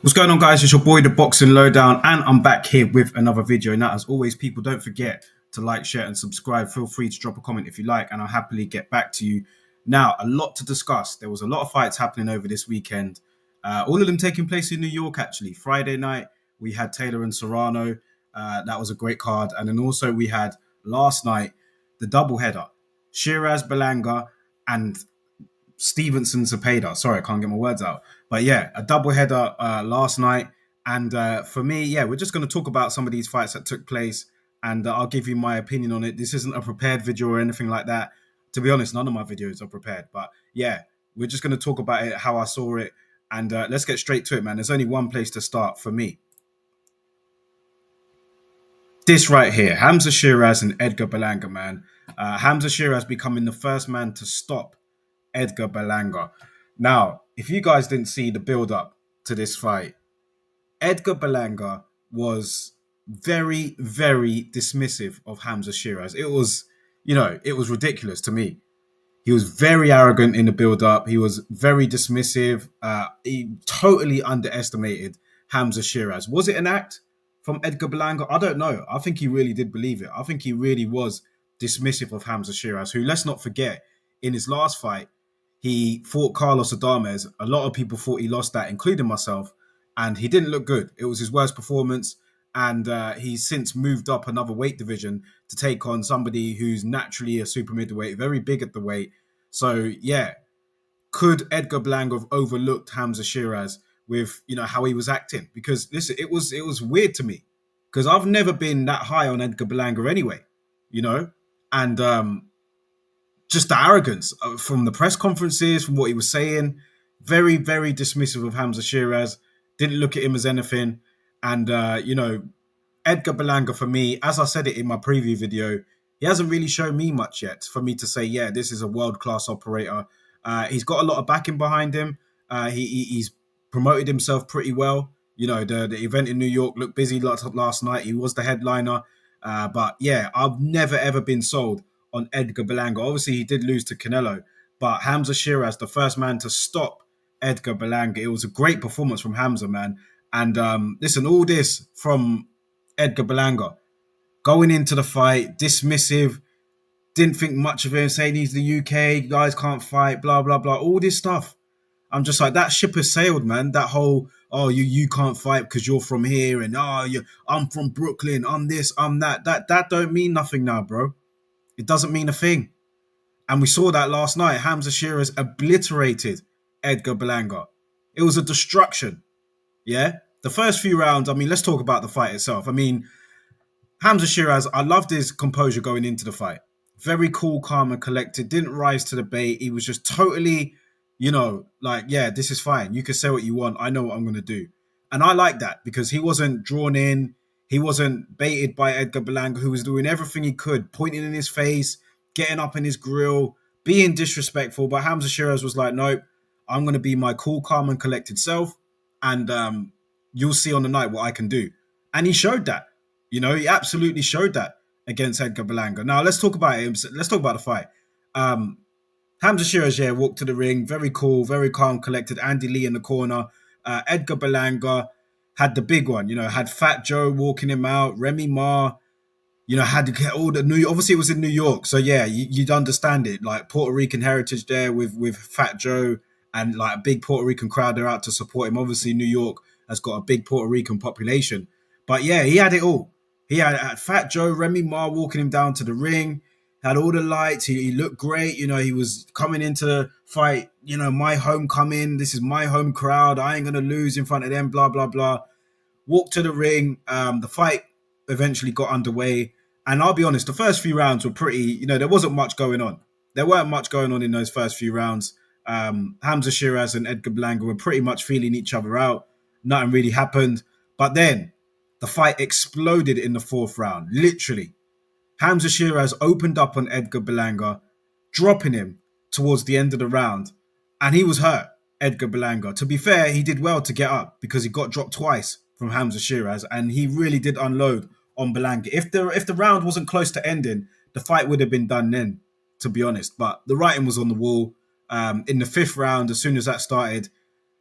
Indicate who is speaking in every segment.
Speaker 1: What's going on, guys? It's your boy, the Boxing Lowdown, and I'm back here with another video. Now, as always, people, don't forget to like, share, and subscribe. Feel free to drop a comment if you like, and I'll happily get back to you. Now, a lot to discuss. There was a lot of fights happening over this weekend. All of them taking place in New York, actually. Friday night, we had Taylor and Serrano. That was a great card. And then also we had last night, the doubleheader. Sheeraz, Berlanga, and Stevenson, Zepeda. Sorry, I can't get my words out. But yeah, a doubleheader last night. And for me, yeah, we're just going to talk about some of these fights that took place. And I'll give you my opinion on it. This isn't a prepared video or anything like that. To be honest, none of my videos are prepared. But yeah, we're just going to talk about it, how I saw it. And let's get straight to it, man. There's only one place to start for me. This right here, Hamza Sheeraz and Edgar Berlanga, man. Hamza Sheeraz becoming the first man to stop Edgar Berlanga. Now, if you guys didn't see the build up to this fight, Edgar Berlanga was very, very dismissive of Hamza Sheeraz. It was ridiculous to me. He was very arrogant in the build up. He was very dismissive. He totally underestimated Hamza Sheeraz. Was it an act from Edgar Berlanga? I don't know. I think he really did believe it. I think he really was dismissive of Hamza Sheeraz, who, let's not forget, in his last fight, he fought Carlos Adames. A lot of people thought he lost that, including myself, and he didn't look good. It was his worst performance, and he's since moved up another weight division to take on somebody who's naturally a super middleweight, very big at the weight. So, yeah, could Edgar Berlanga have overlooked Hamza Sheeraz with, how he was acting? Because listen, it was weird to me because I've never been that high on Edgar Berlanga anyway, and just the arrogance from the press conferences, from what he was saying. Very, very dismissive of Hamza Sheeraz. Didn't look at him as anything. And, Edgar Berlanga, for me, as I said it in my preview video, he hasn't really shown me much yet for me to say, yeah, this is a world-class operator. He's got a lot of backing behind him. He's promoted himself pretty well. The event in New York looked busy last night. He was the headliner. But, yeah, I've never, ever been sold on Edgar Berlanga. Obviously, he did lose to Canelo, but Hamza Sheeraz, the first man to stop Edgar Berlanga. It was a great performance from Hamza, man. And listen, all this from Edgar Berlanga, going into the fight, dismissive, didn't think much of him, saying he's the UK, guys can't fight, blah, blah, blah, all this stuff. I'm just like, that ship has sailed, man. That whole, oh, you can't fight because you're from here, and I'm from Brooklyn, I'm this, I'm that. That don't mean nothing now, bro. It doesn't mean a thing. And we saw that last night. Hamza Sheeraz obliterated Edgar Berlanga. It was a destruction. Yeah? The first few rounds, let's talk about the fight itself. Hamza Sheeraz, I loved his composure going into the fight. Very cool, calm, and collected. Didn't rise to the bait. He was just totally, yeah, this is fine. You can say what you want. I know what I'm going to do. And I like that because he wasn't drawn in. He wasn't baited by Edgar Berlanga, who was doing everything he could, pointing in his face, getting up in his grill, being disrespectful. But Hamza Sheeraz was like, nope, I'm going to be my cool, calm, and collected self. And you'll see on the night what I can do. And he showed that. He absolutely showed that against Edgar Berlanga. Now, let's talk about him. Let's talk about the fight. Hamza Sheeraz, yeah, walked to the ring. Very cool, very calm, collected. Andy Lee in the corner. Edgar Berlanga had the big one, had Fat Joe walking him out, Remy Ma, had to get all the obviously it was in New York. So yeah, you'd understand it. Like Puerto Rican heritage there with Fat Joe and like a big Puerto Rican crowd there out to support him. Obviously New York has got a big Puerto Rican population. But yeah, he had it all. He had Fat Joe, Remy Ma walking him down to the ring, had all the lights. He looked great. He was coming into the fight, my homecoming. This is my home crowd. I ain't going to lose in front of them, blah, blah, blah. Walked to the ring. The fight eventually got underway. And I'll be honest, the first few rounds were pretty, there wasn't much going on. There weren't much going on in those first few rounds. Hamza Sheeraz and Edgar Berlanga were pretty much feeling each other out. Nothing really happened. But then the fight exploded in the fourth round. Literally. Hamza Sheeraz opened up on Edgar Berlanga, dropping him towards the end of the round. And he was hurt, Edgar Berlanga. To be fair, he did well to get up because he got dropped twice from Hamza Sheeraz, and he really did unload on Berlanga. If the round wasn't close to ending, the fight would have been done then, to be honest. But the writing was on the wall. In the fifth round, as soon as that started,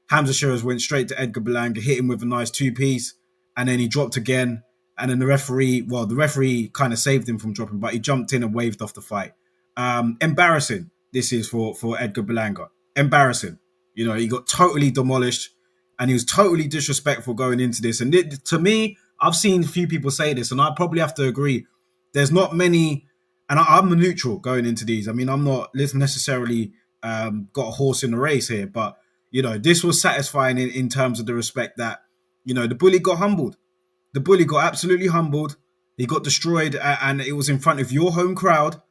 Speaker 1: Hamza Sheeraz went straight to Edgar Berlanga, hit him with a nice two-piece, and then he dropped again. And then the referee kind of saved him from dropping, but he jumped in and waved off the fight. Embarrassing, this is for Edgar Berlanga. Embarrassing. He got totally demolished, and he was totally disrespectful going into this. And to me, I've seen a few people say this, and I probably have to agree. There's not many, and I'm a neutral going into these. I mean, I'm not necessarily got a horse in the race here, but this was satisfying in terms of the respect that the bully got humbled. The bully got absolutely humbled. He got destroyed, and it was in front of your home crowd.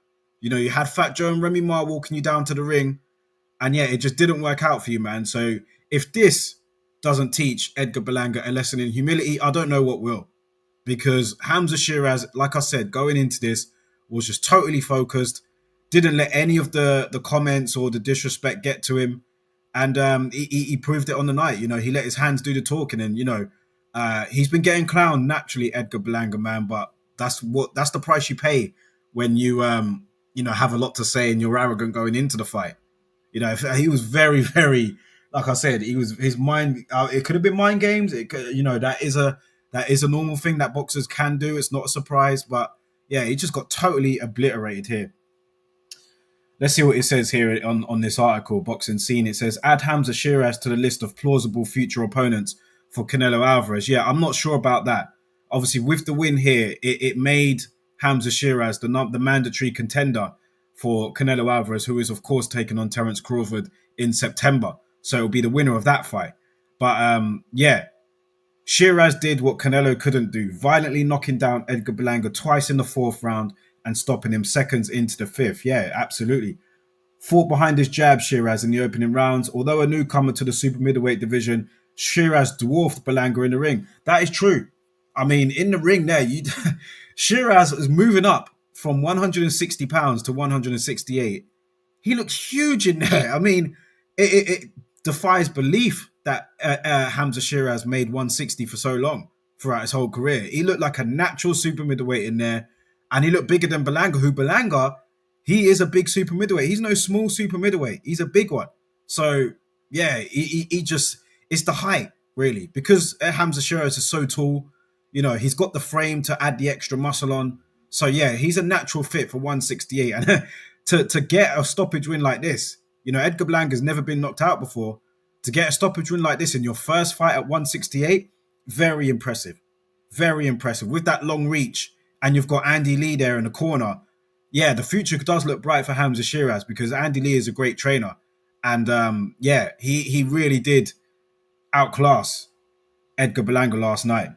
Speaker 1: You had Fat Joe and Remy Ma walking you down to the ring, and yeah, it just didn't work out for you, man. So if this doesn't teach Edgar Berlanga a lesson in humility, I don't know what will. Because Hamza Sheeraz, like I said, going into this, was just totally focused, didn't let any of the comments or the disrespect get to him. And he proved it on the night. He let his hands do the talking. And, he's been getting clowned naturally, Edgar Berlanga, man. But that's the price you pay when you, have a lot to say and you're arrogant going into the fight. He was very, very, like I said, his mind, it could have been mind games. It could, that is a normal thing that boxers can do. It's not a surprise, but yeah, he just got totally obliterated here. Let's see what it says here on this article, Boxing Scene. It says, add Hamza Sheeraz to the list of plausible future opponents for Canelo Alvarez. Yeah, I'm not sure about that. Obviously, with the win here, it made Hamza Sheeraz the mandatory contender for Canelo Alvarez, who is, of course, taking on Terence Crawford in September. So it'll be the winner of that fight. But yeah, Sheeraz did what Canelo couldn't do, violently knocking down Edgar Berlanga twice in the fourth round and stopping him seconds into the fifth. Yeah, absolutely. Fought behind his jab, Sheeraz, in the opening rounds. Although a newcomer to the super middleweight division, Sheeraz dwarfed Berlanga in the ring. That is true. I mean, in the ring there, Sheeraz is moving up from 160 pounds to 168. He looks huge in there. I mean, it defies belief that Hamza Sheeraz made 160 for so long throughout his whole career. He looked like a natural super middleweight in there, and he looked bigger than Berlanga, he is a big super middleweight. He's no small super middleweight. He's a big one. So, yeah, he just, it's the height, really. Because Hamza Sheeraz is so tall, he's got the frame to add the extra muscle on. So, yeah, he's a natural fit for 168. And to get a stoppage win like this, Edgar Berlanga's never been knocked out before. To get a stoppage win like this in your first fight at 168, very impressive. Very impressive. With that long reach, and you've got Andy Lee there in the corner. Yeah, the future does look bright for Hamza Sheeraz because Andy Lee is a great trainer. And yeah, he really did outclass Edgar Berlanga last night.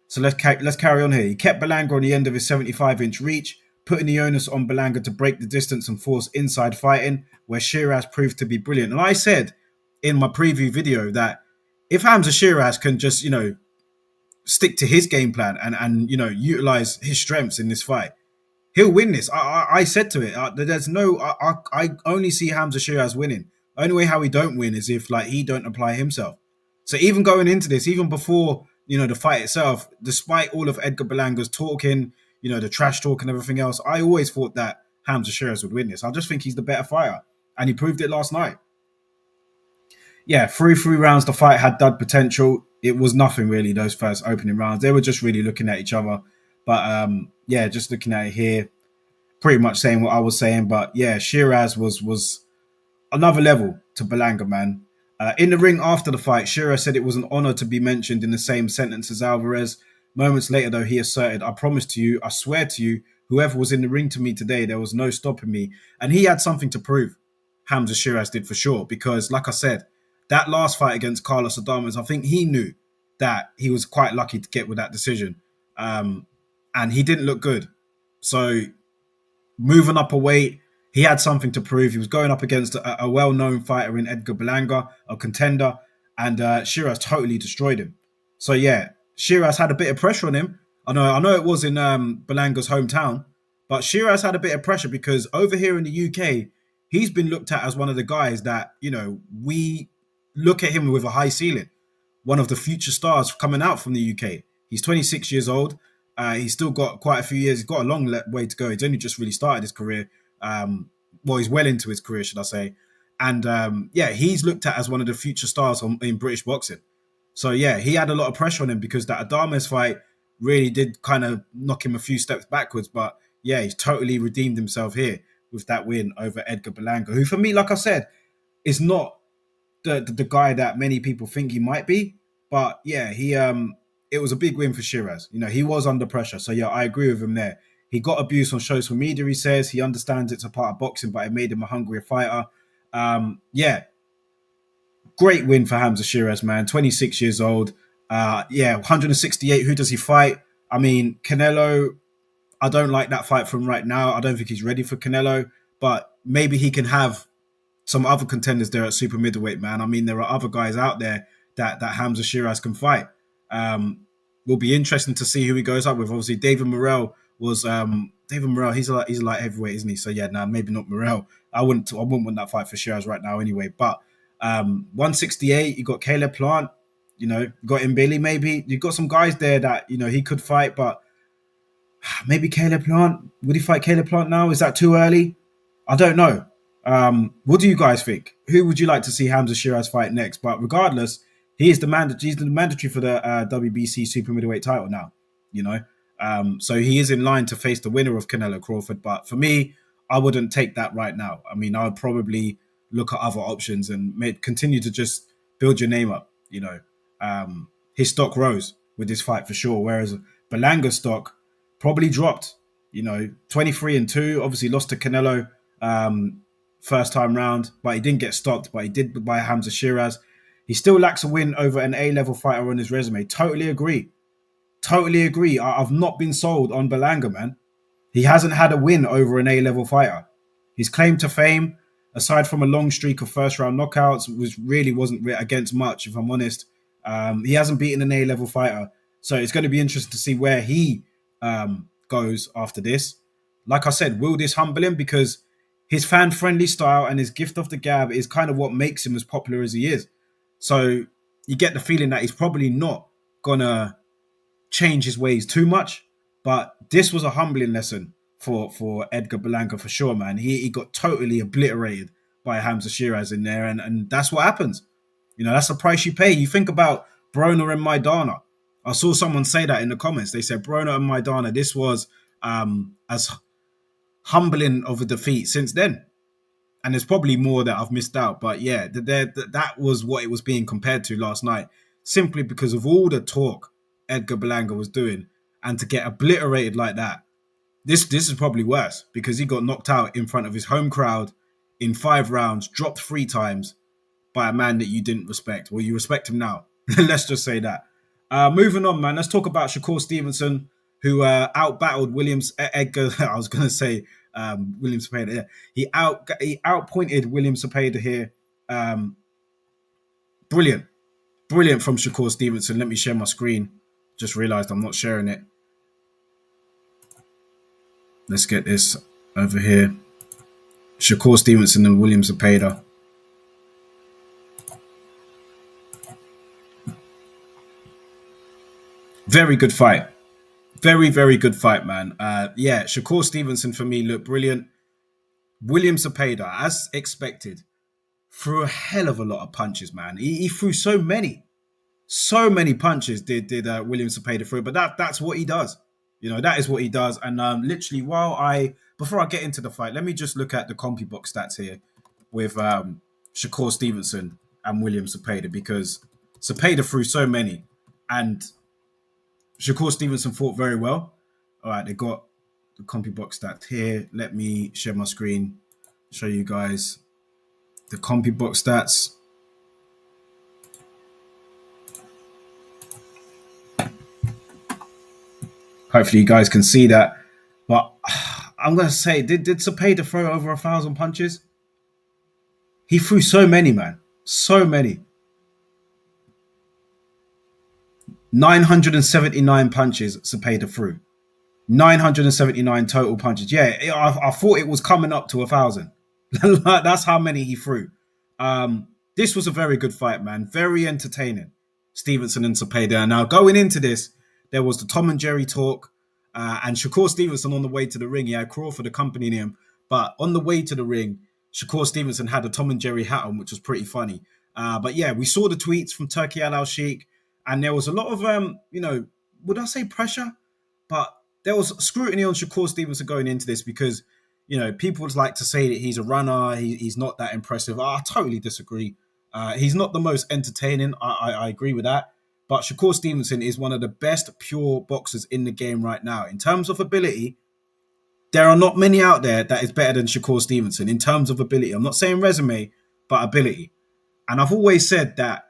Speaker 1: So let's carry on here. He kept Berlanga on the end of his 75-inch reach, putting the onus on Berlanga to break the distance and force inside fighting, where Sheeraz proved to be brilliant. And I said in my preview video that if Hamza Sheeraz can just, stick to his game plan and utilize his strengths in this fight, he'll win this. I said to it, I only see Hamza Sheeraz winning. The only way how he don't win is if he don't apply himself. So even going into this, even before the fight itself, despite all of Edgar Berlanga's talking, the trash talk and everything else, I always thought that Hamza Sheeraz would win this. I just think he's the better fighter, and he proved it last night. Yeah, through 3 rounds, the fight had dud potential. It was nothing really, those first opening rounds. They were just really looking at each other. But yeah, just looking at it here, pretty much saying what I was saying. But yeah, Sheeraz was another level to Berlanga, man. In the ring after the fight, Sheeraz said it was an honor to be mentioned in the same sentence as Alvarez. Moments later, though, he asserted, I promise to you, I swear to you, whoever was in the ring to me today, there was no stopping me. And he had something to prove. Hamza Sheeraz did for sure. Because, like I said, that last fight against Carlos Adames, I think he knew that he was quite lucky to get with that decision. And he didn't look good. So moving up a weight, he had something to prove. He was going up against a well-known fighter in Edgar Berlanga, a contender, and Sheeraz totally destroyed him. So yeah, Sheeraz had a bit of pressure on him. I know it was in Berlanga's hometown, but Sheeraz had a bit of pressure because over here in the UK, he's been looked at as one of the guys that, we look at him with a high ceiling. One of the future stars coming out from the UK. He's 26 years old. He's still got quite a few years. He's got a long way to go. He's only just really started his career. Well, he's well into his career, should I say. And yeah, he's looked at as one of the future stars in British boxing. So yeah, he had a lot of pressure on him because that Adames fight really did kind of knock him a few steps backwards. But yeah, he's totally redeemed himself here with that win over Edgar Berlanga, who for me, like I said, is not the guy that many people think he might be. But yeah, he it was a big win for Sheeraz. You know, he was under pressure. So yeah, I agree with him there. He got abuse on social media, he says. He understands it's a part of boxing, but it made him a hungrier fighter. Yeah, great win for Hamza Sheeraz, man. 26 years old. Yeah, 168. Who does he fight? I mean, Canelo, I don't like that fight from right now. I don't think he's ready for Canelo, but maybe he can have some other contenders there at super middleweight, man. I mean, there are other guys out there that Hamza Sheeraz can fight. Will be interesting to see who he goes up with. Obviously, David Morrell was David Morrell. He's a light heavyweight, isn't he? So yeah, no, maybe not Morrell. I wouldn't want that fight for Sheeraz right now, anyway. But 168, you got Caleb Plant. You know, you got Mbili. Maybe you got some guys there that he could fight, but maybe Caleb Plant. Would he fight Caleb Plant now? Is that too early? I don't know. What do you guys think? Who would you like to see Hamza Sheeraz fight next? But regardless, he's the mandatory for the WBC super middleweight title now. So he is in line to face the winner of Canelo Crawford. But for me, I wouldn't take that right now. I mean, I would probably look at other options and continue to just build your name up. His stock rose with this fight for sure, whereas Berlanga's stock probably dropped. 23-2, obviously lost to Canelo first time round, but he didn't get stopped, but he did by Hamza Sheeraz. He still lacks a win over an A-level fighter on his resume. Totally agree. I've not been sold on Berlanga, man. He hasn't had a win over an A-level fighter. His claim to fame, aside from a long streak of first-round knockouts, wasn't against much, if I'm honest. He hasn't beaten an A-level fighter. So it's going to be interesting to see where he goes after this. Like I said, will this humble him? Because his fan-friendly style and his gift of the gab is kind of what makes him as popular as he is. So you get the feeling that he's probably not going to change his ways too much. But this was a humbling lesson for Edgar Berlanga for sure, man. He got totally obliterated by Hamza Sheeraz in there. And that's what happens. That's the price you pay. You think about Broner and Maidana. I saw someone say that in the comments. They said Broner and Maidana, this was as humbling of a defeat since then. And there's probably more that I've missed out. But yeah, that was what it was being compared to last night, simply because of all the talk Edgar Berlanga was doing. And to get obliterated like that, this is probably worse because he got knocked out in front of his home crowd in 5 rounds, dropped 3 times by a man that you didn't respect. Well, you respect him now. Let's just say that. Moving on, man. Let's talk about Shakur Stevenson, who outbattled Edgar. I was going to say William Zepeda. Yeah. He outpointed William Zepeda here. Brilliant from Shakur Stevenson. Let me share my screen. Just realized I'm not sharing it. Let's get this over here. Shakur Stevenson and William Zepeda. Very good fight. Very, very good fight, man. Yeah, Shakur Stevenson for me looked brilliant. William Zepeda, as expected, threw a hell of a lot of punches, man. He threw so many punches did William Zepeda through, but that's what he does. That is what he does. And literally, before I get into the fight, let me just look at the CompuBox stats here with Shakur Stevenson and William Zepeda, because Zepeda threw so many and Shakur Stevenson fought very well. All right, they got the CompuBox stats here. Let me share my screen, show you guys the CompuBox stats. Hopefully you guys can see that. But I'm going to say, did Zepeda throw over 1,000 punches? He threw so many, man. So many. 979 punches Zepeda threw. 979 total punches. Yeah, I thought it was coming up to 1,000. That's how many he threw. This was a very good fight, man. Very entertaining. Stevenson and Zepeda. Now, going into this, there was the Tom and Jerry talk, and Shakur Stevenson on the way to the ring. He had Crawford accompanying him, but on the way to the ring, Shakur Stevenson had a Tom and Jerry hat on, which was pretty funny. But yeah, we saw the tweets from Turkey Al Sheikh, and there was a lot of would I say pressure? But there was scrutiny on Shakur Stevenson going into this because people would like to say that he's a runner, he's not that impressive. I totally disagree. He's not the most entertaining. I agree with that. But Shakur Stevenson is one of the best pure boxers in the game right now. In terms of ability, there are not many out there that is better than Shakur Stevenson in terms of ability. I'm not saying resume, but ability. And I've always said that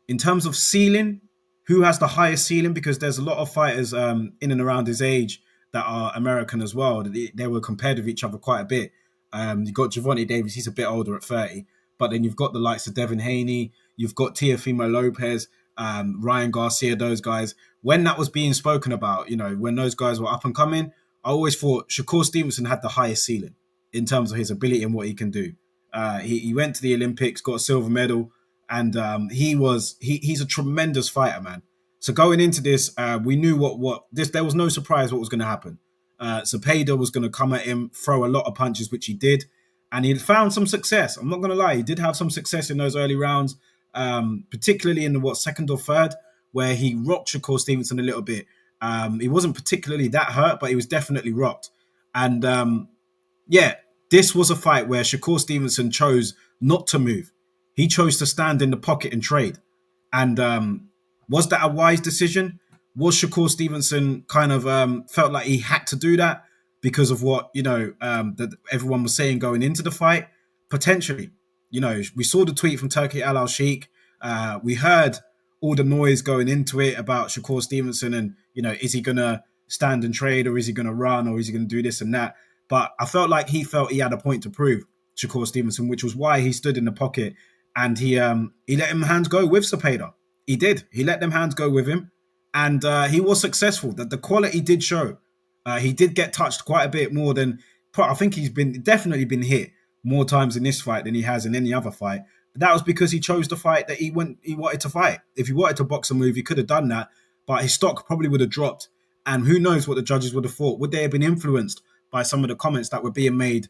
Speaker 1: in terms of ceiling, who has the highest ceiling? Because there's a lot of fighters in and around his age that are American as well. They were compared with each other quite a bit. You've got Javante Davis, he's a bit older at 30. But then you've got the likes of Devin Haney, you've got Teofimo Lopez, Ryan Garcia, those guys. When that was being spoken about, when those guys were up and coming, I always thought Shakur Stevenson had the highest ceiling in terms of his ability and what he can do. He went to the Olympics, got a silver medal, and he's a tremendous fighter, man. So going into this, we knew what this. There was no surprise what was going to happen. Zepeda was going to come at him, throw a lot of punches, which he did, and he found some success. I'm not going to lie, he did have some success in those early rounds, particularly in the second or third, where he rocked Shakur Stevenson a little bit. He wasn't particularly that hurt, but he was definitely rocked. And yeah, this was a fight where Shakur Stevenson chose not to move. He chose to stand in the pocket and trade. And was that a wise decision? Was Shakur Stevenson kind of felt like he had to do that because of what that everyone was saying going into the fight? Potentially. We saw the tweet from Turkey Al Sheikh. We heard all the noise going into it about Shakur Stevenson and, is he going to stand and trade or is he going to run or is he going to do this and that? But I felt like he felt he had a point to prove, Shakur Stevenson, which was why he stood in the pocket and he let him hands go with Zepeda. He did. He let them hands go with him and he was successful. That the quality did show. He did get touched quite a bit more than, I think he's definitely been hit more times in this fight than he has in any other fight. But that was because he chose the fight that he wanted to fight. If he wanted to box a move, he could have done that, but his stock probably would have dropped. And who knows what the judges would have thought? Would they have been influenced by some of the comments that were being made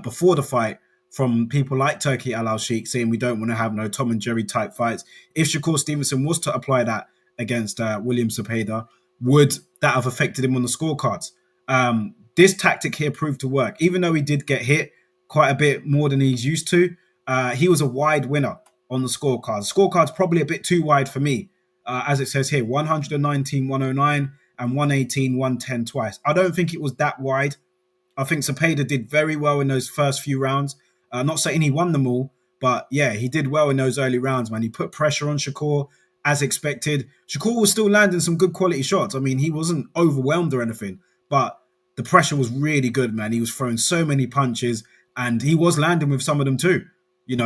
Speaker 1: before the fight from people like Turkey Al Sheikh saying we don't want to have no Tom and Jerry type fights? If Shakur Stevenson was to apply that against William Zepeda, would that have affected him on the scorecards? This tactic here proved to work. Even though he did get hit quite a bit more than he's used to, he was a wide winner on the scorecards. Scorecard's probably a bit too wide for me. As it says here, 119, 109 and 118, 110 twice. I don't think it was that wide. I think Zepeda did very well in those first few rounds. Not saying he won them all, but yeah, he did well in those early rounds, man. He put pressure on Shakur as expected. Shakur was still landing some good quality shots. I mean, he wasn't overwhelmed or anything, but the pressure was really good, man. He was throwing so many punches and he was landing with some of them too.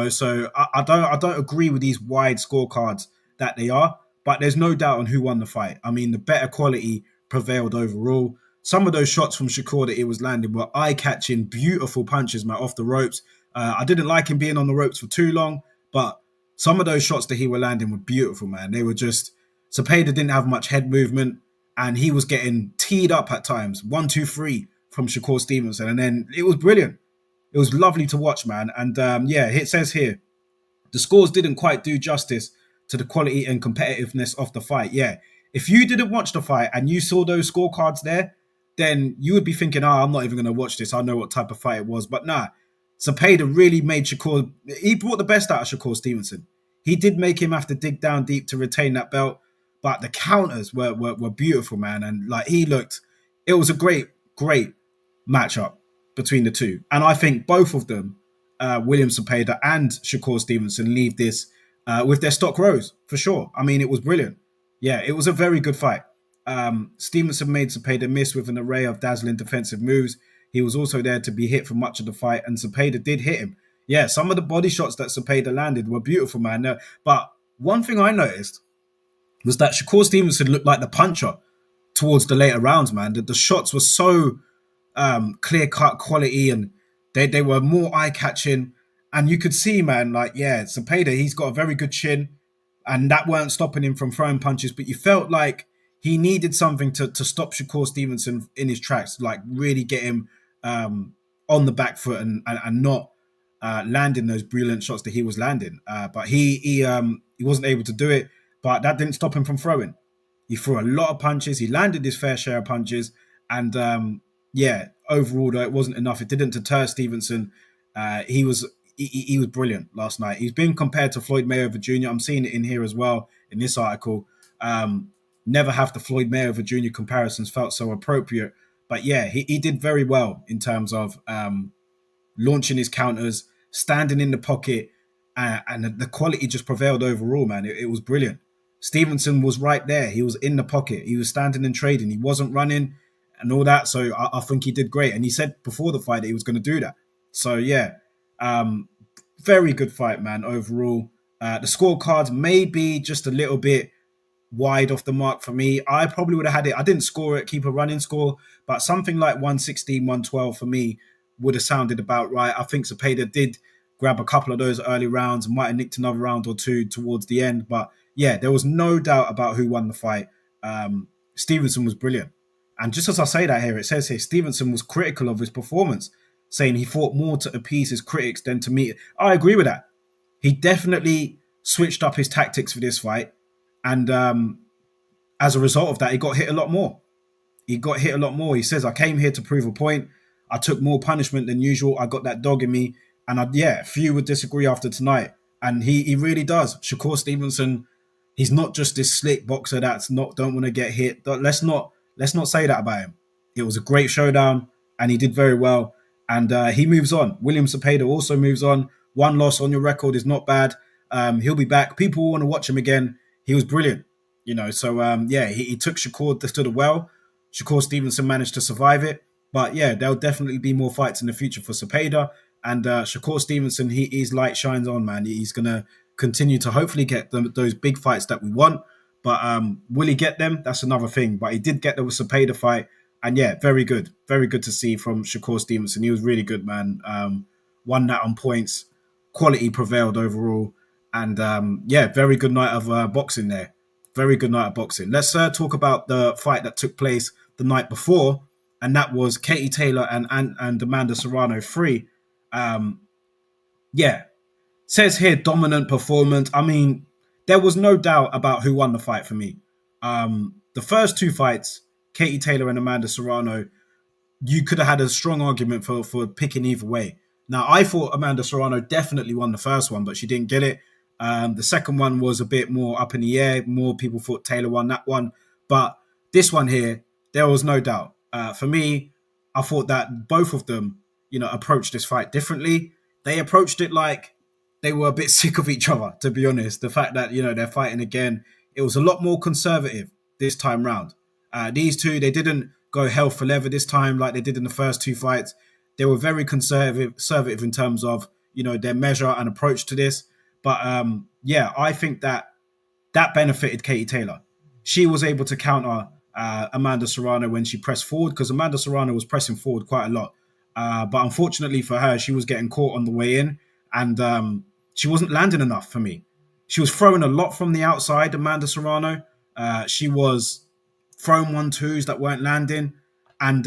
Speaker 1: So I don't agree with these wide scorecards that they are, but there's no doubt on who won the fight. I mean, the better quality prevailed overall. Some of those shots from Shakur that he was landing were eye-catching, beautiful punches, man, off the ropes. I didn't like him being on the ropes for too long, but some of those shots that he were landing were beautiful, man. They were just, Zepeda didn't have much head movement, and he was getting teed up at times, 1, 2, 3 from Shakur Stevenson, and then it was brilliant. It was lovely to watch, man. And yeah, it says here, the scores didn't quite do justice to the quality and competitiveness of the fight. Yeah, if you didn't watch the fight and you saw those scorecards there, then you would be thinking, I'm not even going to watch this. I know what type of fight it was. But nah, Zepeda really made Shakur, he brought the best out of Shakur Stevenson. He did make him have to dig down deep to retain that belt, but the counters were beautiful, man. And like it was a great matchup between the two. And I think both of them, William Zepeda and Shakur Stevenson, leave this with their stock rose, for sure. I mean, it was brilliant. Yeah, it was a very good fight. Stevenson made Zepeda miss with an array of dazzling defensive moves. He was also there to be hit for much of the fight, and Zepeda did hit him. Yeah, some of the body shots that Zepeda landed were beautiful, man. But one thing I noticed was that Shakur Stevenson looked like the puncher towards the later rounds, man. The shots were so clear-cut quality, and they were more eye-catching. And you could see, man, like, yeah, Zepeda, he's got a very good chin, and that weren't stopping him from throwing punches, but you felt like he needed something to stop Shakur Stevenson in his tracks, like really get him on the back foot and not landing those brilliant shots that he was landing. But he wasn't able to do it. But that didn't stop him from throwing. He threw a lot of punches. He landed his fair share of punches, and yeah, overall though it wasn't enough. It didn't deter Stevenson. He was brilliant last night. He's been compared to Floyd Mayweather Jr. I'm seeing it in here as well in this article. Never have the Floyd Mayweather Jr. comparisons felt so appropriate, but yeah, he did very well in terms of launching his counters, standing in the pocket, and the quality just prevailed overall, man. It was brilliant. Stevenson was right there. He was in the pocket. He was standing and trading. He wasn't running and all that. So I think he did great. And he said before the fight that he was going to do that. So yeah, um, very good fight, man, overall. The scorecards may be just a little bit wide off the mark for me. I probably would have had it. I didn't score it, keep a running score, but something like 116, 112 for me would have sounded about right. I think Zepeda did grab a couple of those early rounds and might have nicked another round or two towards the end. But yeah, there was no doubt about who won the fight. Stevenson was brilliant. And just as I say that here, it says here, Stevenson was critical of his performance, saying he fought more to appease his critics than to meet. I agree with that. He definitely switched up his tactics for this fight. And as a result of that, he got hit a lot more. He says, I came here to prove a point. I took more punishment than usual. I got that dog in me. And few would disagree after tonight. And he really does. Shakur Stevenson, he's not just this slick boxer that's don't want to get hit. Let's not say that about him. It was a great showdown and he did very well. And he moves on. William Zepeda also moves on. One loss on your record is not bad. He'll be back. People want to watch him again. He was brilliant, So he took Shakur to the well. Shakur Stevenson managed to survive it, but yeah, there'll definitely be more fights in the future for Zepeda. And Shakur Stevenson, his light shines on, man. He's gonna continue to hopefully get those big fights that we want. But will he get them? That's another thing. But he did get the Zepeda fight, and yeah, very good to see from Shakur Stevenson. He was really good, man. Won that on points. Quality prevailed overall. And very good night of boxing there. Very good night of boxing. Let's talk about the fight that took place the night before, and that was Katie Taylor and Amanda Serrano 3. Says here dominant performance. I mean, there was no doubt about who won the fight for me. The first two fights, Katie Taylor and Amanda Serrano, you could have had a strong argument for picking either way. Now, I thought Amanda Serrano definitely won the first one, but she didn't get it. The second one was a bit more up in the air. More people thought Taylor won that one. But this one here, there was no doubt. For me, I thought that both of them, approached this fight differently. They approached it like they were a bit sick of each other, to be honest. The fact that, they're fighting again, it was a lot more conservative this time round. These two, they didn't go hell for leather this time like they did in the first two fights. They were very conservative in terms of, their measure and approach to this. But I think that benefited Katie Taylor. She was able to counter Amanda Serrano when she pressed forward, because Amanda Serrano was pressing forward quite a lot. But unfortunately for her, she was getting caught on the way in, and she wasn't landing enough for me. She was throwing a lot from the outside, Amanda Serrano. She was throwing 1-2s that weren't landing. And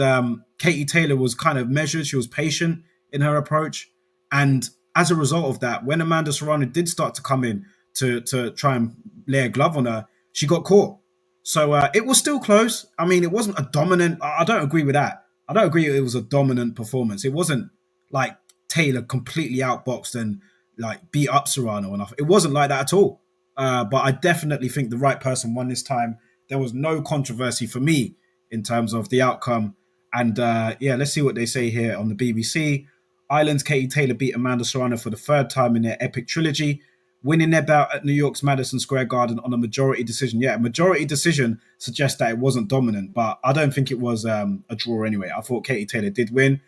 Speaker 1: Katie Taylor was kind of measured. She was patient in her approach. And as a result of that, when Amanda Serrano did start to come in to try and lay a glove on her, she got caught. So it was still close. I mean, it wasn't a dominant. I don't agree with that. I don't agree it was a dominant performance. It wasn't like Taylor completely outboxed and like beat up Serrano enough. It wasn't like that at all. But I definitely think the right person won this time. There was no controversy for me in terms of the outcome. And let's see what they say here on the BBC. Ireland's Katie Taylor beat Amanda Serrano for the third time in their epic trilogy, winning their bout at New York's Madison Square Garden on a majority decision. Yeah, a majority decision suggests that it wasn't dominant, but I don't think it was a draw anyway. I thought Katie Taylor did win.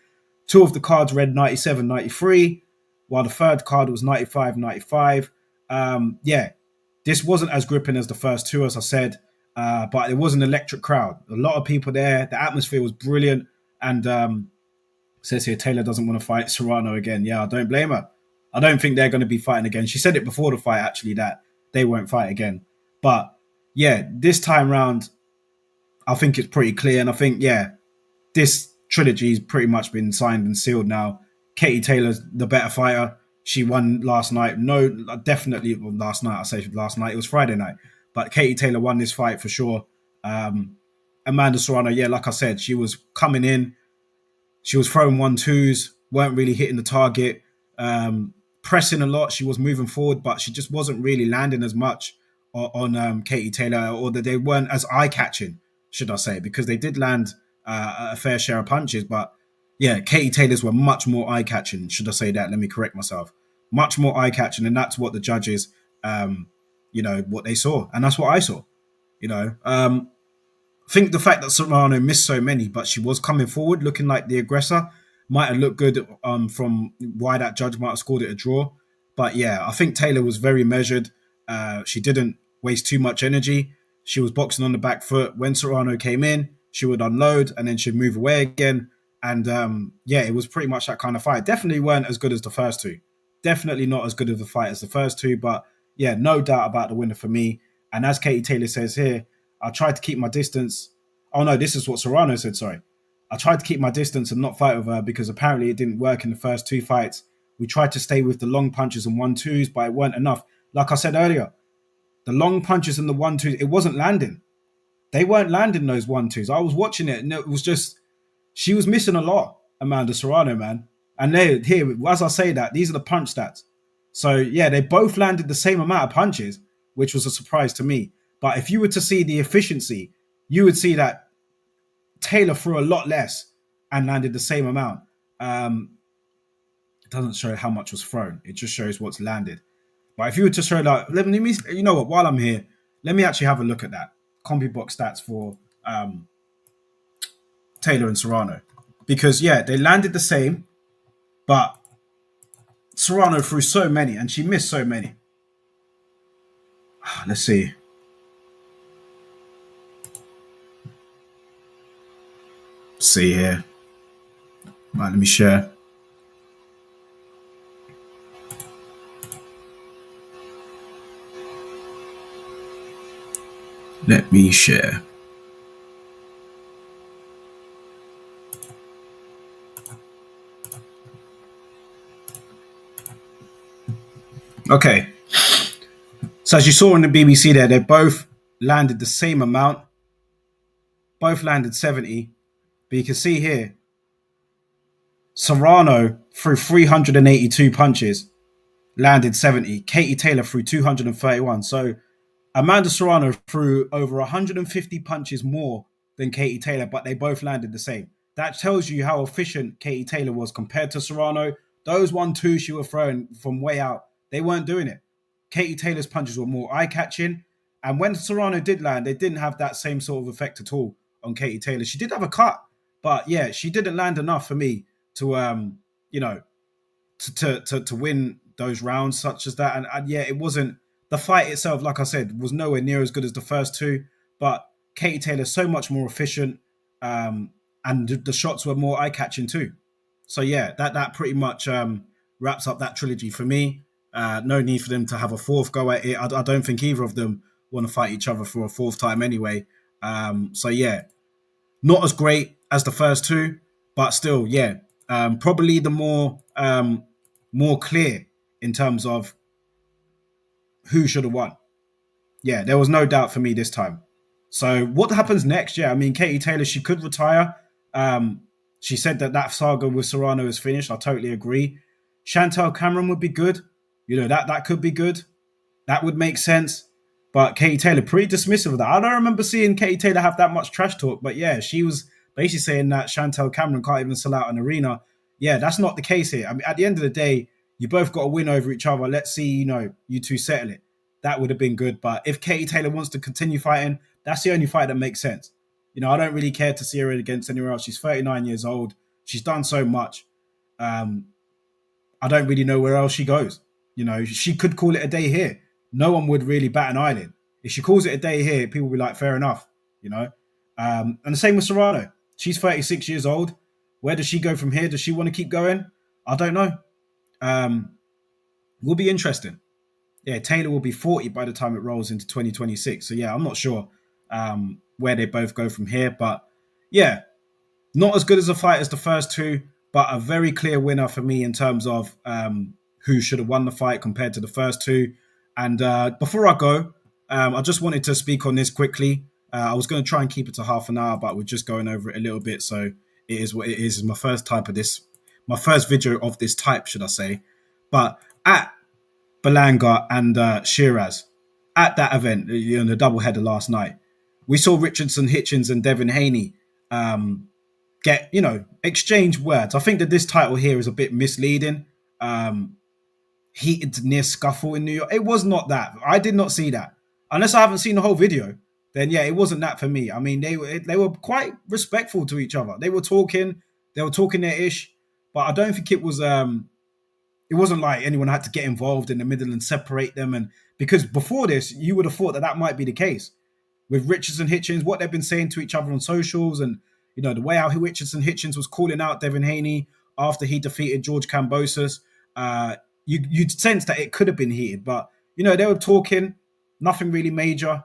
Speaker 1: Two of the cards read 97-93, while the third card was 95-95. This wasn't as gripping as the first two, as I said, but it was an electric crowd. A lot of people there. The atmosphere was brilliant. And says here, Taylor doesn't want to fight Serrano again. Yeah, I don't blame her. I don't think they're going to be fighting again. She said it before the fight, actually, that they won't fight again. But yeah, this time round, I think it's pretty clear. And I think, this trilogy has pretty much been signed and sealed now. Katie Taylor's the better fighter. She won last night. No, definitely last night. I say last night. It was Friday night, but Katie Taylor won this fight for sure. Amanda Serrano, yeah, like I said, she was coming in. She was throwing 1-2s, weren't really hitting the target, pressing a lot. She was moving forward, but she just wasn't really landing as much on Katie Taylor, or that they weren't as eye catching, should I say, because they did land a fair share of punches. But yeah, Katie Taylor's were much more eye catching. Should I say that? Let me correct myself. Much more eye catching, and that's what the judges, what they saw, and that's what I saw. You know, I think the fact that Serrano missed so many, but she was coming forward, looking like the aggressor, might have looked good from why that judge might have scored it a draw. But yeah, I think Taylor was very measured. She didn't waste too much energy. She was boxing on the back foot. When Serrano came in, she would unload and then she'd move away again. And yeah, it was pretty much that kind of fight. Definitely weren't as good as the first two. Definitely not as good of a fight as the first two. But yeah, no doubt about the winner for me. And as Katie Taylor says here, I tried to keep my distance. Oh no, this is what Serrano said, sorry. I tried to keep my distance and not fight with her because apparently it didn't work in the first two fights. We tried to stay with the long punches and 1-2s, but it weren't enough. Like I said earlier, the long punches and the 1-2s, it wasn't landing. They weren't landing those 1-2s. I was watching it and it was just, she was missing a lot, Amanda Serrano, man. And here, as I say that, these are the punch stats. So yeah, they both landed the same amount of punches, which was a surprise to me. But if you were to see the efficiency, you would see that Taylor threw a lot less and landed the same amount. It doesn't show how much was thrown. It just shows what's landed. But if you were to show that, let me, you know what, while I'm here, let me actually have a look at that. CompuBox stats for Taylor and Serrano. Because, yeah, they landed the same, but Serrano threw so many and she missed so many. Let's see. See here. Right, let me share. Let me share. Okay. So as you saw on the BBC there, they both landed the same amount. Both landed 70. But you can see here, Serrano threw 382 punches, landed 70. Katie Taylor threw 231. So Amanda Serrano threw over 150 punches more than Katie Taylor, but they both landed the same. That tells you how efficient Katie Taylor was compared to Serrano. Those 1-2 she was throwing from way out, they weren't doing it. Katie Taylor's punches were more eye-catching. And when Serrano did land, they didn't have that same sort of effect at all on Katie Taylor. She did have a cut, but yeah, she didn't land enough for me to to win those rounds such as that. And yeah, it wasn't, the fight itself, like I said, was nowhere near as good as the first two. But Katie Taylor's so much more efficient, and the shots were more eye-catching too. So yeah, that pretty much wraps up that trilogy for me. No need for them to have a fourth go at it. I don't think either of them want to fight each other for a fourth time anyway. So yeah, not as great as the first two, but still, yeah, probably the more clear in terms of who should have won. Yeah, there was no doubt for me this time. So what happens next? Yeah, I mean, Katie Taylor, she could retire. She said that saga with Serrano is finished. I totally agree. Chantel Cameron would be good. You know, that could be good. That would make sense. But Katie Taylor, pretty dismissive of that. I don't remember seeing Katie Taylor have that much trash talk. But yeah, she was basically saying that Chantel Cameron can't even sell out an arena. Yeah, that's not the case here. I mean, at the end of the day, you both got to win over each other. Let's see, you two settle it. That would have been good. But if Katie Taylor wants to continue fighting, that's the only fight that makes sense. I don't really care to see her against anywhere else. She's 39 years old. She's done so much. I don't really know where else she goes. She could call it a day here. No one would really bat an eyelid. If she calls it a day here, people will be like, fair enough, And the same with Serrano. She's 36 years old. Where does she go from here? Does she want to keep going? I don't know. Will be interesting. Yeah, Taylor will be 40 by the time it rolls into 2026. So yeah, I'm not sure where they both go from here. But yeah, not as good as a fight as the first two, but a very clear winner for me in terms of who should have won the fight compared to the first two. And before I go, I just wanted to speak on this quickly. I was going to try and keep it to half an hour, but we're just going over it a little bit. So it is what it is. It's my first type of this, my first video of this type, should I say. But at Berlanga and Sheeraz, at that event, the doubleheader last night, we saw Richardson, Hitchens, and Devin Haney get, exchange words. I think that this title here is a bit misleading. Heated near scuffle in New York. It was not that. I did not see that. Unless I haven't seen the whole video, then yeah, it wasn't that for me. I mean, they were quite respectful to each other. They were talking their ish, but I don't think it wasn't like anyone had to get involved in the middle and separate them. And because before this, you would have thought that might be the case with Richardson, Hitchens, what they've been saying to each other on socials, and the way how Richardson, Hitchens was calling out Devin Haney after he defeated George Kambosos. You'd sense that it could have been heated, but they were talking, nothing really major.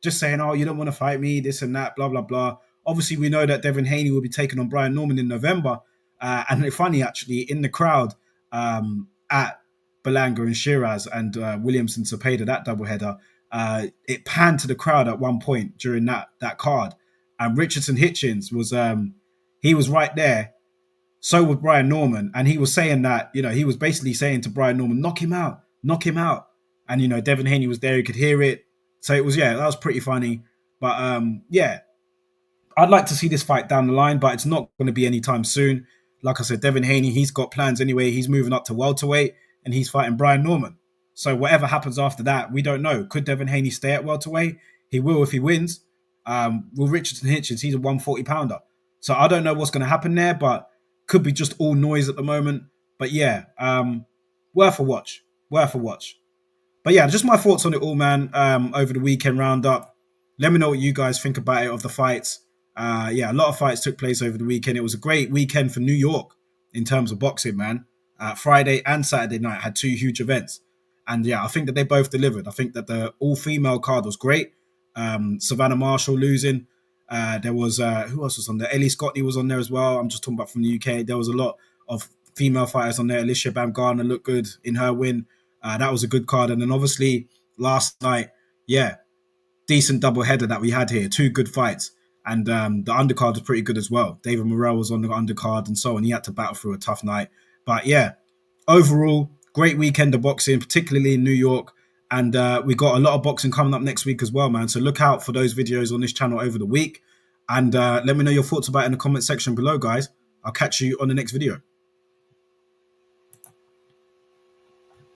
Speaker 1: Just saying, oh, you don't want to fight me, this and that, blah blah blah. Obviously, we know that Devin Haney will be taking on Brian Norman in November, and it's funny actually in the crowd at Berlanga and Sheeraz and Williams and Zepeda, that doubleheader, it panned to the crowd at one point during that card, and Richardson Hitchens was he was right there. So was Brian Norman, and he was saying that he was basically saying to Brian Norman, knock him out, and Devin Haney was there, he could hear it. So it was, that was pretty funny. But I'd like to see this fight down the line, but it's not going to be anytime soon. Like I said, Devin Haney, he's got plans anyway. He's moving up to welterweight and he's fighting Brian Norman. So whatever happens after that, we don't know. Could Devin Haney stay at welterweight? He will if he wins. Will Richardson Hitchens, he's a 140 pounder. So I don't know what's going to happen there, but could be just all noise at the moment. But yeah, worth a watch. But yeah, just my thoughts on it all, man, over the weekend roundup. Let me know what you guys think about it, of the fights. A lot of fights took place over the weekend. It was a great weekend for New York in terms of boxing, man. Friday and Saturday night had two huge events. And yeah, I think that they both delivered. I think that the all-female card was great. Savannah Marshall losing. There was, who else was on there? Ellie Scotty was on there as well. I'm just talking about from the UK. There was a lot of female fighters on there. Alicia Baumgartner looked good in her win. That was a good card. And then obviously last night, decent double header that we had here. Two good fights. And the undercard was pretty good as well. David Morrell was on the undercard and so on. He had to battle through a tough night. But yeah, overall, great weekend of boxing, particularly in New York. And we got a lot of boxing coming up next week as well, man. So look out for those videos on this channel over the week. And let me know your thoughts about it in the comment section below, guys. I'll catch you on the next video.